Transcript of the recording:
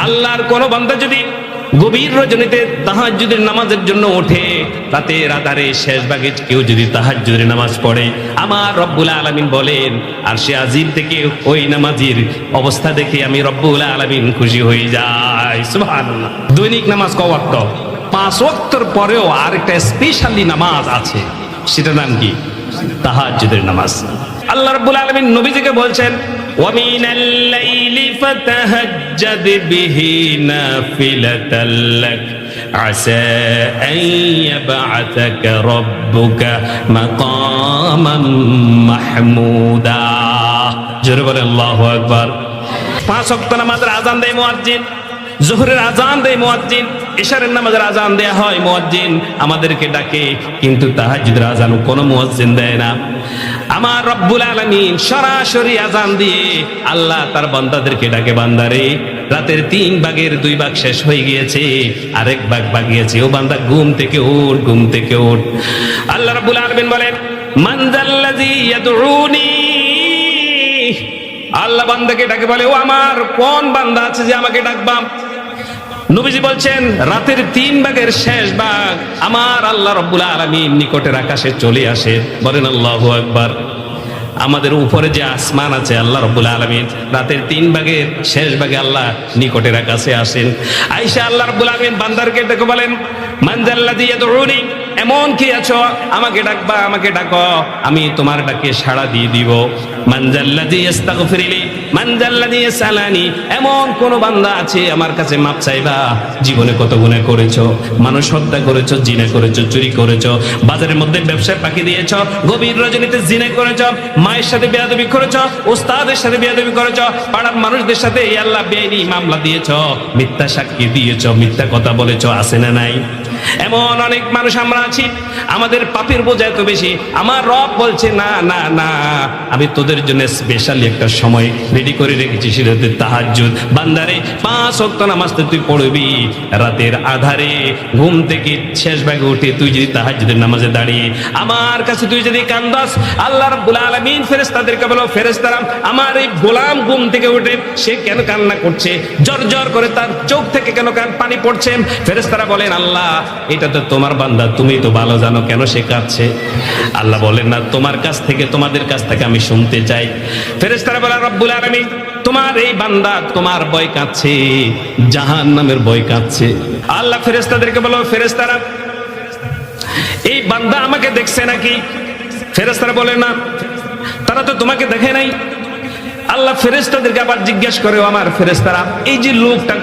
আল্লাহর কোন বান্দা যদি গভীর রজনীতে তাহাজ্জুদের নামাজের জন্য ওঠে, রাতের আধারে শেষ ভাগে কেউ যদি তাহাজ্জুদের নামাজ পড়ে, আমার রব্বুল আলামিন বলেন আরশে আজিম থেকে ওই নামাজের অবস্থা দেখে আমি রব্বুল আলামিন খুশি হয়ে যাই। সুবহানাল্লাহ। দৈনিক নামাজ ক ওয়াক্ত? 5 ওয়াক্তের পরেও আরেকটা স্পেশালি নামাজ আছে, সেটার নাম কি? তাহাজ্জুদের নামাজ। আল্লাহ রাব্বুল আলামিন নবীজিকে বলছেন ওয়া মিনাল লাইলি ফাতাহাজ্জাদ বিহি নাফিলাতাল লাক আসা আন ইয়াবআসাকা রাব্বুকা মাকামান মাহমুদা। জোরে বলেন আল্লাহু আকবার। 5 ওয়াক্ত নামাজের আযান দেয় মুয়াজ্জিন, জোহরের আযান দেয় মুয়াজ্জিন, ইশারের নামাজের আযান দেয়া হয় মুয়াজ্জিন, আমাদেরকে ডাকে, কিন্তু তাহাজ্জুদের আযান কোনো মুয়াজ্জিন দেয় না। আমার রব্বুল আলামিন সরাসরি আযান দিয়ে আল্লাহ তার বান্দাদেরকে ডাকে, বান্দারে রাতের 3 ভাগের 2 ভাগ শেষ হয়ে গিয়েছে, আরেক ভাগ বাকি আছে, ও বান্দা ঘুম থেকে ওঠ, ঘুম থেকে ওঠ। আল্লাহ রব্বুল আলামিন বলেন মান যাল্লাযী ইয়াদউনি, আল্লাহ বান্দাকে ডাকে বলে ও আমার কোন বান্দা আছে যে আমাকে ডাকবা? নবীজি বলছেন রাতের 3 ভাগের শেষ ভাগ আমার আল্লাহ রাব্বুল আলামিন নিকটের আকাশে চলে আসে। বলেন আল্লাহু আকবার। আমাদের উপরে যে আসমান আছে আল্লাহ রাব্বুল আলামিন রাতের 3 ভাগের শেষ ভাগে আল্লাহ নিকটের আকাশে আসেন। আয়েশা আল্লাহ রাব্বুল আলামিন বান্দারকে ডেকে বলেন মান যাল্লাযী ইয়াদউনি, এমন কি আছো আমাকে ডাকবা, আমাকে ডাকো, আমি তোমার ডাকে সাড়া দিয়ে দিব। মান যাল্লাযী ইস্তাগফিরলি, মান যাল্লাযী ইয়াসালানি, এমন কোন বান্দা আছে আমার কাছে মাপ চাইবা? জীবনে কত গুনাহ করেছো, মানুষ হত্যা করেছো, জিনা করেছো, চুরি করেছো, বাজারের মধ্যে ব্যবসায় ফাঁকি দিয়েছো, গভীর রজনীতে জিনা করেছো, মায়ের সাথে বেয়াদবি করেছো, ওস্তাদের সাথে বেয়াদবি করেছো, পাড়ার মানুষদের সাথে এই আল্লাহ বেআইনি মামলা দিয়েছো, মিথ্যা সাক্ষী দিয়েছো, মিথ্যা কথা বলেছো, আছে না নাই? এমন অনেক মানুষ আমরা আছি, আমাদের পাপের বোঝা এত বেশি, আমার রব বলছে না না না, আমি তোদের জন্য স্পেশালি একটা সময় রেডি করে রেখেছি, সেটা হচ্ছে তাহাজ্জুদ। বান্দারে 5 ওয়াক্ত নামাজ তুই পড়বি, রাতের আধারে ঘুম থেকে শেষ ভাগে উঠে তুই যদি তাহাজ্জুদের নামাজে দাঁড়িয়ে আমার কাছে তুই যদি কান্দাস, আল্লাহ রাব্বুল আলামিন ফেরেশতাদেরকে বলো, ফেরেশতারা আমার এই গোলাম ঘুম থেকে উঠে সে কেন কান্না করছে, জর জর করে তার চোখ থেকে কেন পানি পড়ছে? ফেরেশতারা বলেন আল্লাহ এটা তো তোমার বান্দা, তুমি তো ভালো জানো কেন সে কাঁদছে। আল্লাহ বলেন না, তোমার কাছ থেকে, তোমাদের কাছ থেকে আমি শুনতে চাই। ফেরেশতারা বলেন রব্বুল আলামিন তোমার এই বান্দা তোমার ভয় কাঁদছে, জাহান্নামের ভয় কাঁদছে। আল্লাহ ফেরেশতাদেরকে বলো, ফেরেশতারা এই বান্দা আমাকে দেখছে নাকি? ফেরেশতারা বলে না, তারা তো তোমাকে দেখে নাই। আল্লাহ ফেরেশতাদেরকে আবার জিজ্ঞেস করে, আমার ফেরেশতারা এই যে লোকটা